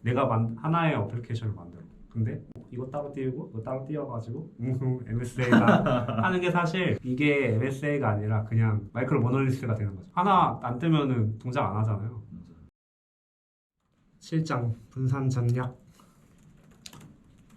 내가 하나의 어플리케이션을 만들어. 근데 이거 따로 띄우고 이거 따로 띄워가지고 MSA가 하는 게 사실 이게 MSA가 아니라 그냥 마이크로 모노리스트가 되는 거죠. 하나 안 뜨면은 동작 안 하잖아요. 실장 분산 전략.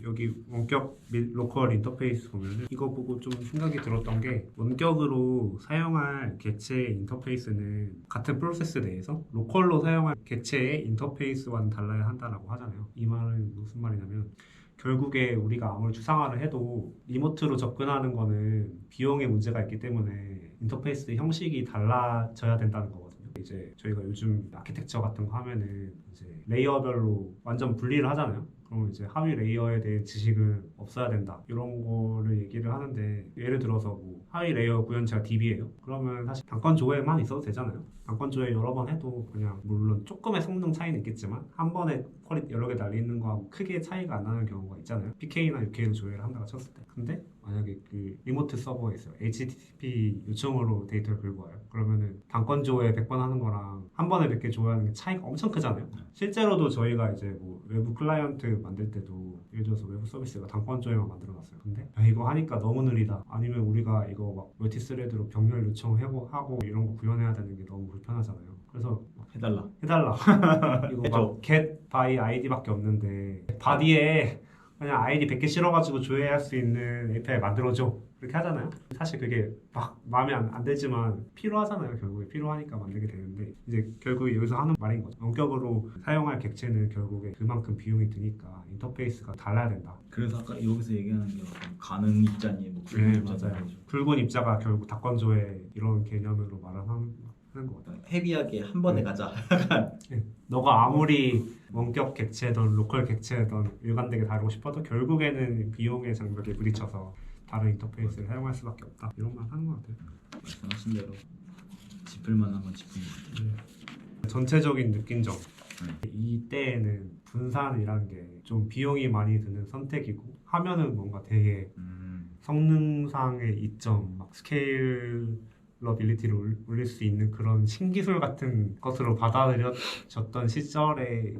여기 원격 및 로컬 인터페이스 보면은 이거 보고 좀 생각이 들었던 게 원격으로 사용할 객체 인터페이스는 같은 프로세스 내에서 로컬로 사용할 객체의 인터페이스와는 달라야 한다라고 하잖아요. 이 말은 무슨 말이냐면 결국에 우리가 아무리 추상화를 해도 리모트로 접근하는 거는 비용의 문제가 있기 때문에 인터페이스 형식이 달라져야 된다는 거거든요. 이제 저희가 요즘 아키텍처 같은 거 하면은 이제 레이어별로 완전 분리를 하잖아요. 그럼 이제 하위 레이어에 대한 지식은 없어야 된다 이런 거를 얘기를 하는데 예를 들어서 뭐 하위 레이어 구현체가 DB예요. 그러면 사실 단건 조회만 있어도 되잖아요. 단건 조회 여러 번 해도 그냥 물론 조금의 성능 차이는 있겠지만 한 번에 퀄리티 여러 개 달리는 거하고 크게 차이가 안 나는 경우가 있잖아요. PK나 UK로 조회를 한다고 쳤을 때. 근데 만약에 그 리모트 서버에 있어요. HTTP 요청으로 데이터를 긁고 와요. 그러면은 단건 조회 100번 하는 거랑 한 번에 100개 조회하는 게 차이가 엄청 크잖아요. 실제로도 저희가 이제 뭐 외부 클라이언트 만들 때도 예를 들어서 외부 서비스가 단건 조회만 만들어 놨어요. 근데 야, 이거 하니까 너무 느리다. 아니면 우리가 이거 막 멀티스레드로 병렬 요청하고 이런 거 구현해야 되는 게 너무 불편하잖아요. 그래서 해달라. 이거 막 get by id밖에 없는데 바디에 그냥 아이디 100개 실어가지고 조회할 수 있는 API 만들어줘 그렇게 하잖아요. 사실 그게 막 마음에 안 들지만 필요하잖아요. 결국에 필요하니까 만들게 되는데 이제 결국에 여기서 하는 말인 거죠. 원격으로 사용할 객체는 결국에 그만큼 비용이 드니까 인터페이스가 달라야 된다. 그래서 아까 여기서 얘기하는 게 어떤 가능 입자니 뭐 굵은 네, 입자니 맞아요. 굵은 입자가 결국 닥건 조회 이런 개념으로 말하는 것 같아요. 헤비하게 한 번에 가자. 네. 너가 아무리 원격 객체든 로컬 객체든 일관되게 다루고 싶어도 결국에는 비용의 장벽에 부딪혀서 다른 인터페이스를 사용할 수밖에 없다. 이런 말 하는 것 같아요. 말씀하신 대로 짚을만 한건 짚은 것 같아요. 전체적인 느낀 점. 이때에는 분산이라는 게 좀 비용이 많이 드는 선택이고 하면은 뭔가 되게 성능상의 이점, 막 스케일러빌리티를 올릴 수 있는 그런 신기술 같은 것으로 받아들여졌던 시절에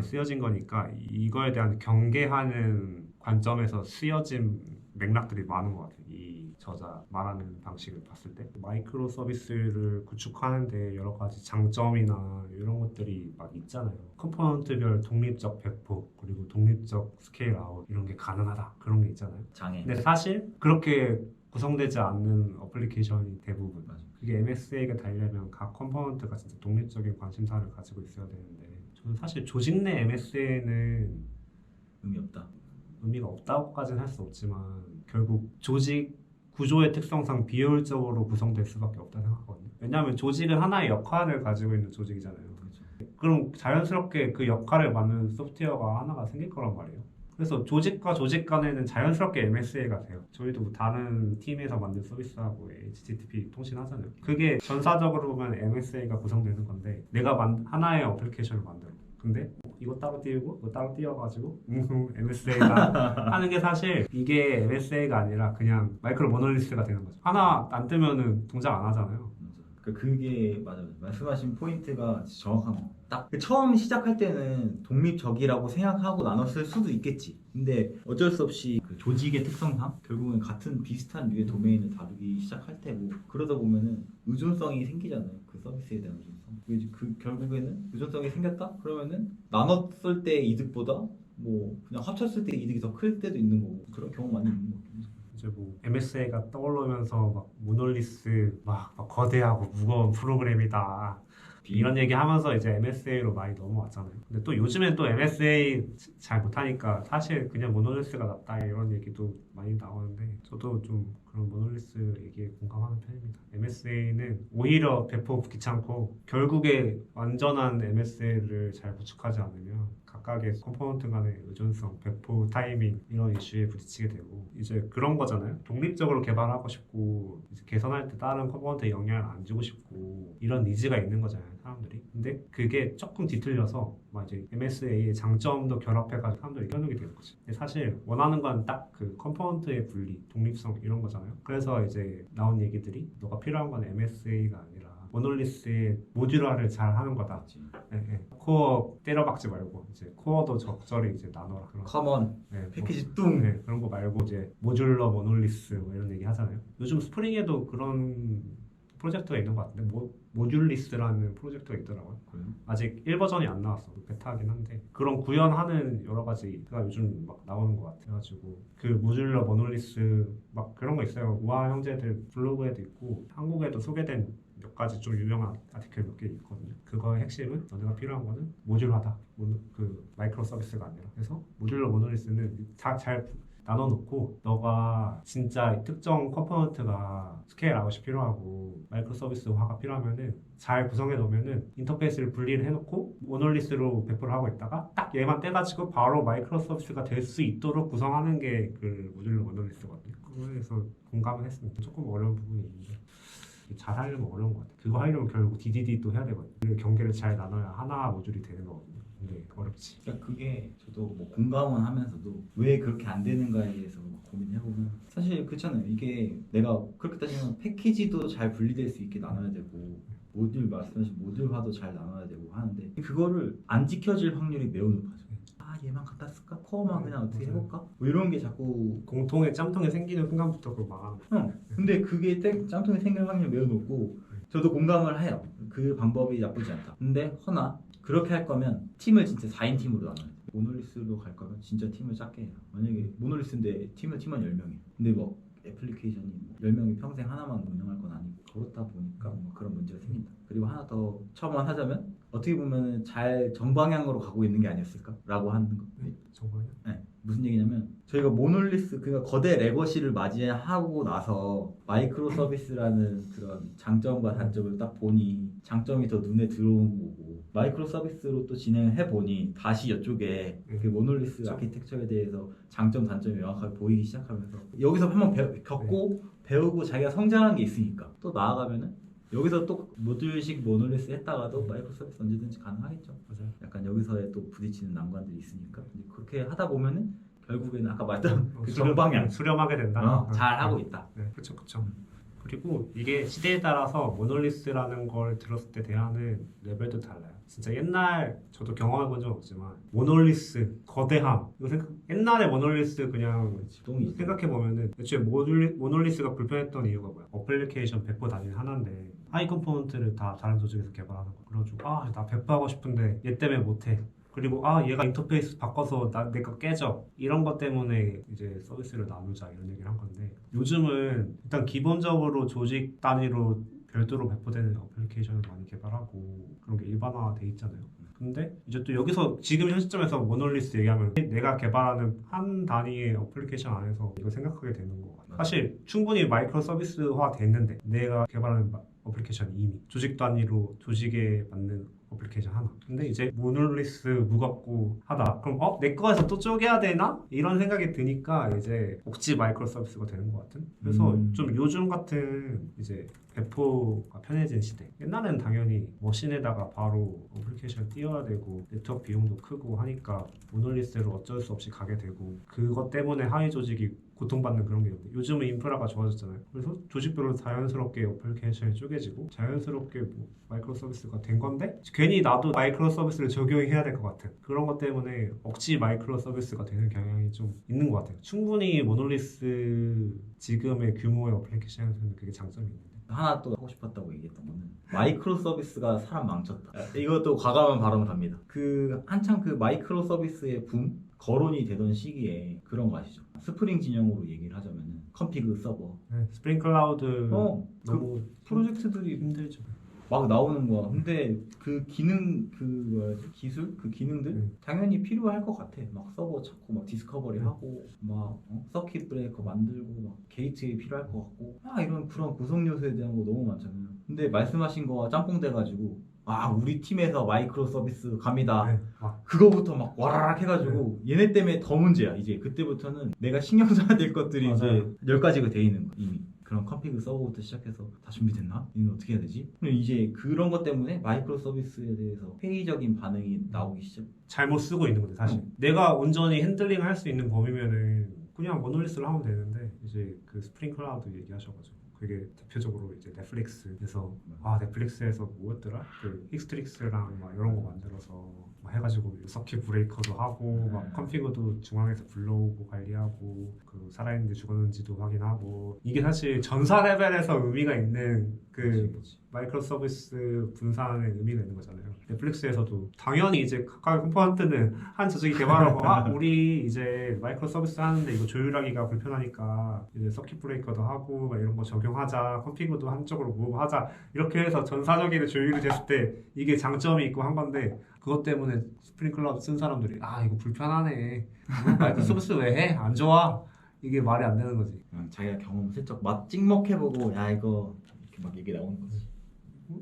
쓰여진 거니까 이거에 대한 경계하는 관점에서 쓰여진 맥락들이 많은 것 같아요. 이 저자 말하는 방식을 봤을 때 마이크로 서비스를 구축하는데 여러 가지 장점이나 이런 것들이 막 있잖아요. 컴포넌트별 독립적 배포 그리고 독립적 스케일 아웃 이런 게 가능하다 그런 게 있잖아요. 장애. 근데 사실 그렇게 구성되지 않는 어플리케이션이 대부분 그게 MSA가 되려면 각 컴포넌트가 진짜 독립적인 관심사를 가지고 있어야 되는데 저는 사실 조직 내 MSA는 의미가 없다고까지는 할 수 없지만 결국 조직 구조의 특성상 비효율적으로 구성될 수밖에 없다고 생각하거든요. 왜냐하면 조직은 하나의 역할을 가지고 있는 조직이잖아요. 그럼 자연스럽게 그 역할을 맡는 소프트웨어가 하나가 생길 거란 말이에요. 그래서 조직과 조직 간에는 자연스럽게 MSA가 돼요. 저희도 뭐 다른 팀에서 만든 서비스하고 HTTP 통신하잖아요. 그게 전사적으로 보면 MSA가 구성되는 건데 내가 하나의 어플리케이션을 만들어. 근데 이거 따로 띄우고 이거 따로 띄워가지고 MSA가 하는 게 사실 이게 MSA가 아니라 그냥 마이크로 모노리스트가 되는 거죠. 하나 안 뜨면은 동작 안 하잖아요. 그게 맞아요. 말씀하신 포인트가 정확한 거. 딱 처음 시작할 때는 독립적이라고 생각하고 나눴을 수도 있겠지. 근데 어쩔 수 없이 그 조직의 특성상 결국은 같은 비슷한 류의 도메인을 다루기 시작할 테고 그러다 보면은 의존성이 생기잖아요. 그 서비스에 대한 의존성. 그 결국에는 의존성이 생겼다? 그러면은 나눴을 때 이득보다 뭐 그냥 합쳤을 때 이득이 더 클 때도 있는 거고 그런 경우 많이 있는 거 같아요. 이제 뭐 MSA가 떠오르면서 막 모놀리스 막 거대하고 무거운 프로그램이다 이런 얘기 하면서 이제 MSA로 많이 넘어왔잖아요. 근데 또 요즘엔 또 MSA 잘 못하니까 사실 그냥 모놀리스가 낫다 이런 얘기도 많이 나오는데 저도 좀 그런 모놀리스 얘기에 공감하는 편입니다. MSA는 오히려 배포 귀찮고 결국에 완전한 MSA를 잘 구축하지 않으면 각각의 컴포넌트 간의 의존성, 배포 타이밍 이런 이슈에 부딪히게 되고 이제 그런 거잖아요. 독립적으로 개발하고 싶고 이제 개선할 때 다른 컴포넌트에 영향을 안 주고 싶고 이런 니즈가 있는 거잖아요, 사람들이. 근데 그게 조금 뒤틀려서 막 이제 MSA의 장점도 결합해가지고 사람들이 현혹이 되는 거지. 근데 사실 원하는 건 딱 그 컴포넌트의 분리, 독립성 이런 거잖아요. 그래서 이제 나온 얘기들이 너가 필요한 건 MSA가 아니라 모놀리스의 모듈화를 잘 하는 거다. 맞지. 예, 예. 코어 때려박지 말고 이제 코어도 적절히 이제 나눠라. 그런 커먼 네, 패키지 뚱. 네, 그런 거 말고 이제 모듈러 모놀리스 뭐 이런 얘기 하잖아요. 요즘 스프링에도 그런 프로젝트가 있는 것 같은데 모듈리스라는 프로젝트가 있더라고요. 그래요? 아직 1버전이 안 나왔어. 베타긴 한데 그런 구현하는 여러 가지가 요즘 막 나오는 것 같아요. 그래가지고 그 모듈러 모놀리스 막 그런 거 있어요. 우아 형제들 블로그에도 있고 한국에도 소개된 몇 가지 좀 유명한 아티클 몇 개 있거든요. 그거의 핵심은 너네가 필요한 거는 모듈하다. 그 마이크로 서비스가 아니라. 그래서 모듈러 모놀리스는 잘 나눠놓고 너가 진짜 특정 컴포넌트가 스케일 아웃이 필요하고 마이크로 서비스화가 필요하면은 잘 구성해 놓으면은 인터페이스를 분리를 해놓고 모놀리스로 배포를 하고 있다가 딱 얘만 떼가지고 바로 마이크로 서비스가 될 수 있도록 구성하는 게 그 모듈러 모놀리스거든요. 그래서 공감을 했습니다. 조금 어려운 부분이 있는데 잘 하려면 어려운 것 같아요. 그거 하려면 결국 DDD도 해야 되거든요. 그 경계를 잘 나눠야 하나 모듈이 되는 거거든요. 근데 어렵지. 그러니까 그게 저도 뭐 공감은 하면서도 왜 그렇게 안 되는가에 대해서 고민해보면 사실 그렇잖아요. 이게 내가 그렇게 따지면 패키지도 잘 분리될 수 있게 나눠야 되고 모듈 말씀하신 모듈화도 잘 나눠야 되고 하는데 그거를 안 지켜질 확률이 매우 높아져. 아 얘만 갖다 쓸까? 코어만 그냥 어떻게 맞아요. 해볼까? 뭐 이런 게 자꾸 공통의 짬통이 생기는 순간부터 그걸 막아놓고 근데 그게 짬통이 생길 확률이 매우 높고 저도 공감을 해요. 그 방법이 나쁘지 않다. 근데 허나 그렇게 할 거면 팀을 진짜 4인 팀으로 나눠야 돼. 모놀리스로 갈 거면 진짜 팀을 작게 해요. 만약에 모놀리스인데 팀은 10명이에요. 근데 뭐 애플리케이션이 10명이 평생 하나만 운영할 건 아니고 그렇다 보니까 뭐 그런 문제가 생긴다. 그리고 하나 더 첨언하자면 어떻게 보면 잘 정방향으로 가고 있는 게 아니었을까라고 하는 거. 정말요? 네, 무슨 얘기냐면 저희가 모놀리스 그러니까 거대 레거시를 맞이하고 나서 마이크로 서비스라는 그런 장점과 단점을 딱 보니 장점이 더 눈에 들어온 거고 마이크로 서비스로 또 진행을 해보니 다시 이쪽에 그 모놀리스 그쵸. 아키텍처에 대해서 장점 단점이 명확하게 보이기 시작하면서 여기서 한번 겪고 배우고 자기가 성장한 게 있으니까 또 나아가면은 여기서 또 모듈식 모놀리스 했다가도 마이크로 서비스 언제든지 가능하겠죠. 맞아요. 약간 여기서의 또 부딪히는 난관들이 있으니까 이제 그렇게 하다 보면은 결국에는 아까 말했던 그 수렴- 정방향 수렴하게 된다. 잘 하고 있다. 네, 그렇죠, 그렇죠. 그리고 이게 시대에 따라서 모놀리스라는 걸 들었을 때 대하는 레벨도 달라요. 진짜 옛날 저도 경험해 본 적은 없지만 모놀리스 거대함 이거 옛날에 모놀리스 그냥 똥이 생각해 보면은 애초에 모놀리스가 불편했던 이유가 뭐야? 어플리케이션 배포 단위는 하나인데 하이 컴포넌트를 다 다른 조직에서 개발하는 거. 그래가지고 나 배포하고 싶은데 얘 때문에 못해. 그리고 얘가 인터페이스 바꿔서 내가 깨져 이런 것 때문에 이제 서비스를 나누자 이런 얘기를 한 건데 요즘은 일단 기본적으로 조직 단위로 별도로 배포되는 어플리케이션을 많이 개발하고 그런 게 일반화돼 있잖아요. 근데 이제 또 여기서 지금 현 시점에서 모놀리스 얘기하면 내가 개발하는 한 단위의 어플리케이션 안에서 이거 생각하게 되는 거 같아요. 사실 충분히 마이크로 서비스화 됐는데 내가 개발하는 어플리케이션이 이미 조직 단위로 조직에 맞는 어플리케이션 하나. 근데 이제 모놀리스 무겁고 하다. 그럼 내 거에서 또 쪼개야 되나? 이런 생각이 드니까 이제 억지 마이크로 서비스가 되는 것 같은. 그래서 좀 요즘 같은 이제 배포가 편해진 시대. 옛날에는 당연히 머신에다가 바로 어플리케이션 띄워야 되고 네트워크 비용도 크고 하니까 모놀리스로 어쩔 수 없이 가게 되고 그것 때문에 하위 조직이 고통받는 그런 게 있는데 요즘은 인프라가 좋아졌잖아요. 그래서 조직별로 자연스럽게 어플리케이션이 쪼개지고 자연스럽게 뭐 마이크로 서비스가 된 건데 괜히 나도 마이크로 서비스를 적용해야 될 것 같은 그런 것 때문에 억지 마이크로 서비스가 되는 경향이 좀 있는 것 같아요. 충분히 모놀리스 지금의 규모의 어플리케이션에서는 그게 장점이 있는데 하나 또 하고 싶었다고 얘기했던 거는 마이크로 서비스가 사람 망쳤다. 이것도 과감한 발언을 합니다. 그 한창 그 마이크로 서비스의 붐 거론이 되던 시기에 그런 거 아시죠? 스프링 진영으로 얘기를 하자면 컴피그 서버 스프링 클라우드 그 너무 프로젝트들이 힘들죠. 막 나오는 거야. 근데 그 기능 그 뭐야지 기술 그 기능들 당연히 필요할 것 같아. 막 서버 찾고 막 디스커버리 하고 막 서킷 브레이커 만들고 막 게이트웨이 필요할 것 같고 이런 그런 구성 요소에 대한 거 너무 많잖아요. 근데 말씀하신 거와 짬뽕 돼가지고 우리 팀에서 마이크로 서비스 갑니다. 그거부터 막 와라락 해가지고 얘네 때문에 더 문제야. 이제 그때부터는 내가 신경 써야 될 것들이 맞아요. 이제 10가지가 돼 있는 거야 이미. 그런 컴피그 서버부터 시작해서 다 준비됐나? 이는 어떻게 해야 되지? 그럼 이제 그런 것 때문에 마이크로 서비스에 대해서 회의적인 반응이 나오기 시작. 잘못 쓰고 있는 건데 사실 내가 온전히 핸들링 할 수 있는 범위면은 그냥 모놀리스를 하면 되는데 이제 그 스프링 클라우드 얘기하셔가지고 그게 대표적으로 이제 넷플릭스에서 넷플릭스에서 뭐였더라? 그 힉스트릭스랑 막 이런 거 만들어서 막 해가지고 서킷 브레이커도 하고 막 컴피그도 중앙에서 불러오고 관리하고 그 살아있는지 죽었는지도 확인하고 이게 사실 전사 레벨에서 의미가 있는 그 마이크로 서비스 분산의 의미가 있는 거잖아요. 넷플릭스에서도 당연히 이제 각각의 컴포넌트는 한 저쪽이 개발하고 우리 이제 마이크로 서비스 하는데 이거 조율하기가 불편하니까 이제 서킷 브레이커도 하고 막 이런 거 적용하자, 컴피그도 한쪽으로 무브하자 이렇게 해서 전사적인 조율이 됐을 때 이게 장점이 있고 한 건데 그것 때문에 스프링 클라우드 쓴 사람들이 이거 불편하네, 마이크로 서비스 왜 해? 안 좋아. 이게 말이 안 되는 거지. 자기가 경험 슬쩍 맛 찍먹해보고 야 이거 이렇게 막 얘기 나오는 거지.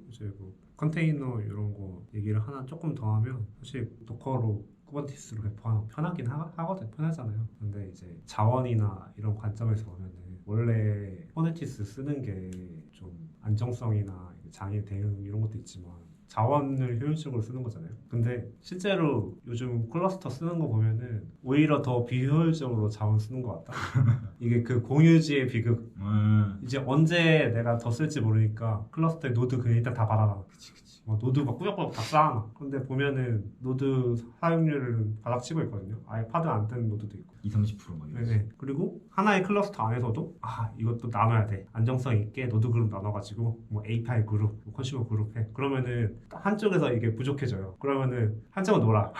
이제 뭐 컨테이너 이런 거 얘기를 하나 조금 더 하면 사실 도커로 쿠버네티스로 배포하는 거 편하긴 하거든. 편하잖아요. 근데 이제 자원이나 이런 관점에서 보면은 원래 쿠버네티스 쓰는 게 좀 안정성이나 장애 대응 이런 것도 있지만 자원을 효율적으로 쓰는 거잖아요. 근데 실제로 요즘 클러스터 쓰는 거 보면은 오히려 더 비효율적으로 자원 쓰는 것 같다. 이게 그 공유지의 비극. 이제 언제 내가 더 쓸지 모르니까 클러스터에 노드 그냥 일단 다 받아놔. 그치. 노드 막 꾸역꾸역 다 쌓아놔. 근데 보면은 노드 사용률은 바닥치고 있거든요. 아예 파드 안 뜨는 노드도 있고. 20-30%막 이러지. 네네. 그리고 하나의 클러스터 안에서도 이것도 나눠야 돼. 안정성 있게 노드 그룹 나눠가지고 뭐 API 그룹, 뭐 컨슈머 그룹 해. 그러면은 한쪽에서 이게 부족해져요. 그러면은 한쪽은 놀아.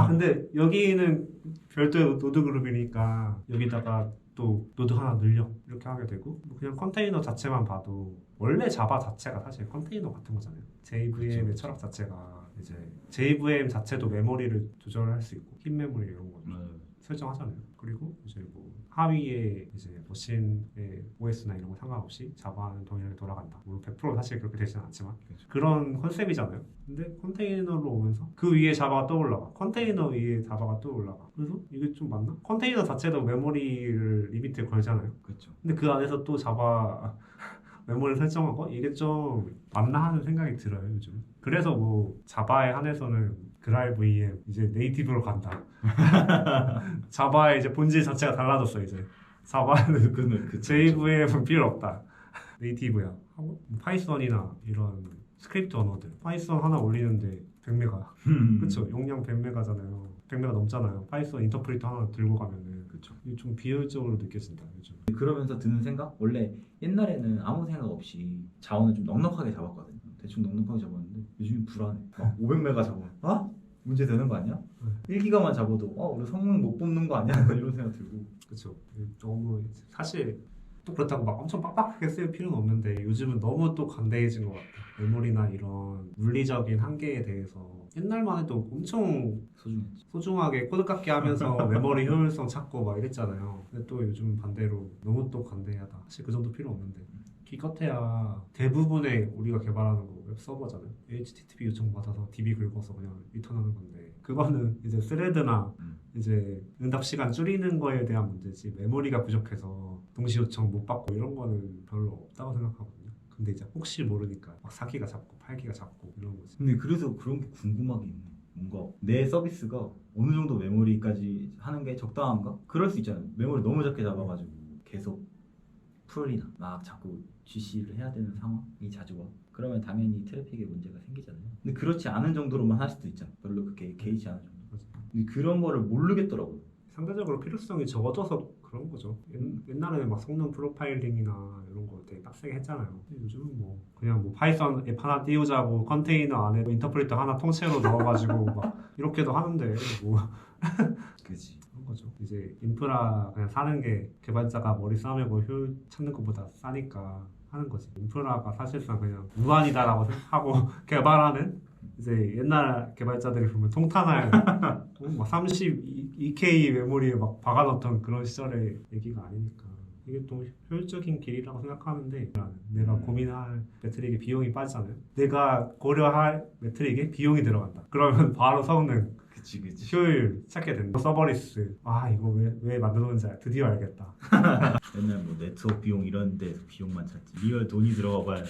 근데 여기는 별도의 노드 그룹이니까 여기다가 또 노드 하나 늘려 이렇게 하게 되고 그냥 컨테이너 자체만 봐도 원래 자바 자체가 사실 컨테이너 같은 거잖아요. JVM의 그쵸. 철학 자체가 이제 JVM 자체도 메모리를 조절할 수 있고 힙 메모리 이런 거 설정하잖아요. 그리고 이제 뭐 하위에 이제 머신의 OS나 이런 거 상관없이 자바는 동일하게 돌아간다. 물론 100% 사실 그렇게 되지는 않지만 그렇죠. 그런 컨셉이잖아요. 근데 컨테이너로 오면서 그 위에 자바가 또 올라가. 컨테이너 위에 자바가 또 올라가. 그래서 이게 좀 맞나? 컨테이너 자체도 메모리를 리미트에 걸잖아요. 그렇죠. 근데 그 안에서 또 자바 메모리 설정하고 이게 좀 맞나 하는 생각이 들어요 요즘. 그래서 뭐 자바에 한해서는 그라이 VM 이제 네이티브로 간다. 자바의 이제 본질 자체가 달라졌어 이제. 자바는 그 JVM은 필요 없다. 네이티브야. 하고 파이썬이나 이런 스크립트 언어들 파이썬 하나 올리는데 100메가. 그렇죠. 용량 100메가잖아요. 100메가 넘잖아요. 파이썬 인터프리터 하나 들고 가면은 그렇죠. 이게 좀 비효율적으로 느껴진다 요즘. 그러면서 드는 생각? 원래 옛날에는 아무 생각 없이 자원을 좀 넉넉하게 잡았거든요. 대충 넉넉하게 잡았는데 요즘은 불안해. 막 500메가 잡아. 문제 되는 거 아니야? 1기가만 잡아도 우리 성능 못 뽑는 거 아니야? 이런 생각 들고. 그렇죠. 너무 사실 또 그렇다고 막 엄청 빡빡하게 쓸 필요는 없는데 요즘은 너무 또 관대해진 것 같아. 메모리나 이런 물리적인 한계에 대해서 옛날만 해도 엄청 소중했지. 소중하게 코드 깎기 하면서 메모리 효율성 찾고 막 이랬잖아요. 근데 또 요즘 반대로 너무 또 관대하다. 사실 그 정도 필요 없는데 기껏해야 대부분의 우리가 개발하는 거 웹 서버잖아요. HTTP 요청 받아서 DB 긁어서 그냥 리턴하는 건데 그거는 이제 스레드나 이제 응답 시간 줄이는 거에 대한 문제지 메모리가 부족해서 동시 요청 못 받고 이런 거는 별로 없다고 생각하거든요. 근데 이제 혹시 모르니까 막 4기가 잡고 8기가 잡고 이런 거지. 근데 그래서 그런 게 궁금하게 있네. 뭔가 내 서비스가 어느 정도 메모리까지 하는 게 적당한가? 그럴 수 있잖아요. 메모리 너무 작게 잡아가지고 계속 풀이나 막 자꾸 GC를 해야 되는 상황이 자주 와. 그러면 당연히 트래픽에 문제가 생기잖아요. 근데 그렇지 않은 정도로만 할 수도 있잖아. 별로 그렇게 개의치 않은 정도. 근데 그런 거를 모르겠더라고요. 상대적으로 필요성이 적어져서 그런 거죠. 옛날에는 막 성능 프로파일링이나 이런 거 되게 빡세게 했잖아요. 근데 요즘은 뭐 그냥 뭐 파이썬 앱 하나 띄우자고 컨테이너 안에 인터프리터 하나 통째로 넣어가지고 막 이렇게도 하는데 뭐 그지. 그런 거죠. 이제 인프라 그냥 사는 게 개발자가 머리 싸매고 효율 찾는 것보다 싸니까 하는 거지. 인프라가 사실상 그냥 무한이다라고 생각하고 개발하는 이제 옛날 개발자들이 보면 통탄할 막 32K 메모리에 막 박아놓던 그런 시절의 얘기가 아니니까 이게 또 효율적인 길이라고 생각하는데 내가 고민할 매트릭에 비용이 빠지잖아요. 내가 고려할 매트릭에 비용이 들어간다. 그러면 바로 성능 그치. 효율 찾게 된다. 서버리스 이거 왜 만들었는지 드디어 알겠다. 맨날 뭐 네트워크 비용 이런 데서 비용만 찾지. 리얼 돈이 들어가 봐야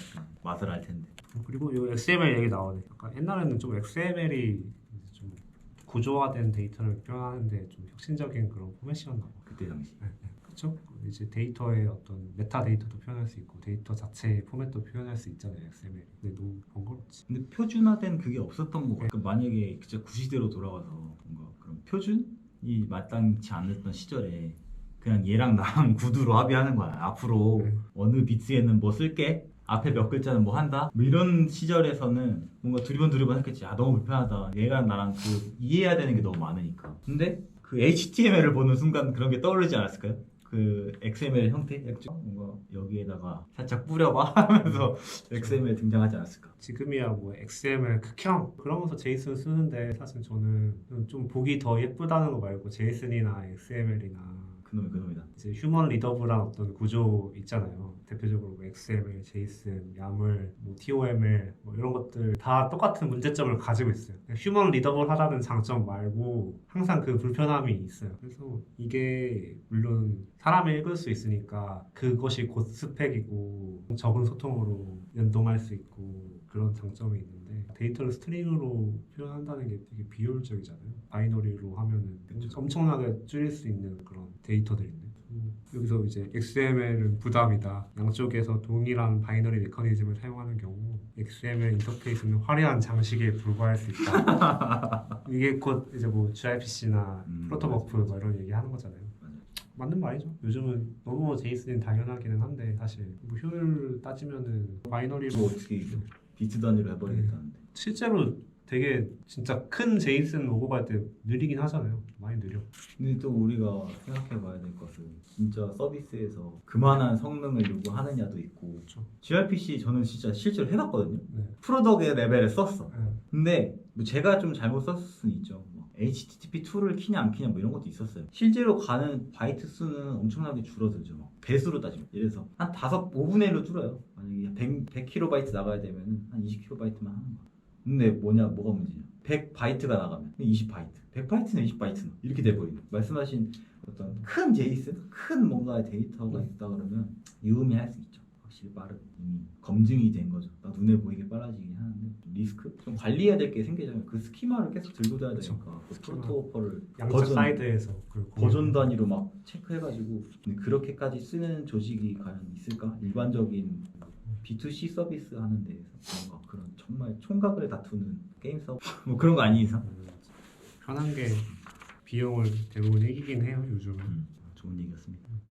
맛을 알 텐데. 그리고 이 XML 얘기 나오네. 약간 옛날에는 좀 XML이 좀 구조화된 데이터를 표현하는데 좀 혁신적인 그런 포맷이었나 봐. 그때 당시. 그렇죠? 이제 데이터의 어떤 메타 데이터도 표현할 수 있고 데이터 자체의 포맷도 표현할 수 있잖아요, XML. 근데 너무 번거롭지. 근데 표준화된 그게 없었던 거 같아요. 그러니까 만약에 진짜 구시대로 돌아가서 뭔가 그런 표준이 마땅치 않았던 시절에 그냥 얘랑 나랑 구두로 합의하는 거야. 앞으로 어느 비트에는 뭐 쓸게. 앞에 몇 글자는 뭐 한다. 뭐 이런 시절에서는 뭔가 두리번 했겠지. 아 너무 불편하다. 얘랑 나랑 그 이해해야 되는 게 너무 많으니까. 근데 그 HTML을 보는 순간 그런 게 떠오르지 않았을까요? 그 XML 형태? 뭔가 여기에다가 살짝 뿌려봐 하면서 XML 등장하지 않았을까? 지금이야 뭐 XML 극혐 그러면서 제이슨 쓰는데 사실 저는 좀 보기 더 예쁘다는 거 말고 제이슨이나 XML이나 그놈이다. 이제 휴먼 리더블한 어떤 구조 있잖아요. 대표적으로 뭐 XML, JSON, YAML, 뭐 TOML 뭐 이런 것들 다 똑같은 문제점을 가지고 있어요. 휴먼 리더블하다는 장점 말고 항상 그 불편함이 있어요. 그래서 이게 물론 사람이 읽을 수 있으니까 그것이 곧 스펙이고 적은 소통으로 연동할 수 있고 그런 장점이 있는데 데이터를 스트링으로 표현한다는 게 되게 비효율적이잖아요. 바이너리로 하면은 엄청나게 줄일 수 있는 그런 데이터들인데 여기서 이제 XML은 부담이다. 양쪽에서 동일한 바이너리 메커니즘을 사용하는 경우 XML 인터페이스는 화려한 장식에 불과할 수 있다. 이게 곧 이제 뭐 gRPC나 프로토버프 뭐 이런 얘기하는 거잖아요. 맞는 말이죠. 요즘은 너무 제이슨이 당연하기는 한데 사실 뭐 효율 따지면은 바이너리로 뭐 어떻게 비트 단위로 해버리겠다는데. 실제로 되게 진짜 큰 제이슨 오고 갈 때 느리긴 하잖아요. 많이 느려. 근데 또 우리가 생각해봐야 될 것은 진짜 서비스에서 그만한 성능을 요구하느냐도 있고. 그렇죠. gRPC 저는 진짜 실제로 해봤거든요. 네. 프로덕의 레벨에 썼어. 네. 근데 뭐 제가 좀 잘못 썼을 수는 있죠. 뭐 HTTP2를 키냐 안 키냐 뭐 이런 것도 있었어요. 실제로 가는 바이트 수는 엄청나게 줄어들죠. 막 배수로 따지면. 예를 들어서 한 5분의 1로 줄어요. 만약에 100KB 나가야 되면 한 20KB만 하는 거야. 근데 뭐가 문제냐? 100바이트가 나가면 20바이트. 100바이트는 20바이트는 이렇게 돼버리는. 말씀하신 어떤 큰 제이슨, 큰 뭔가의 데이터가 있다 그러면 유의미할 수 있죠. 확실히 빠르고 이미 검증이 된 거죠. 나 눈에 보이게 빨라지긴 하는데 리스크? 좀 관리해야 될 게 생기잖아요. 그 스키마를 계속 들고 다녀야 되니까 그 프로토콜을 양쪽 사이드에서 버전 단위로 막 체크해가지고. 근데 그렇게까지 쓰는 조직이 과연 있을까? 일반적인 B2C 서비스 하는 데에서 뭔가 그런 정말 총각을 다투는 게임 서버 뭐 그런 거 아닌 이상 편한 게 비용을 대부분 이기긴 해요 요즘은. 좋은 얘기였습니다.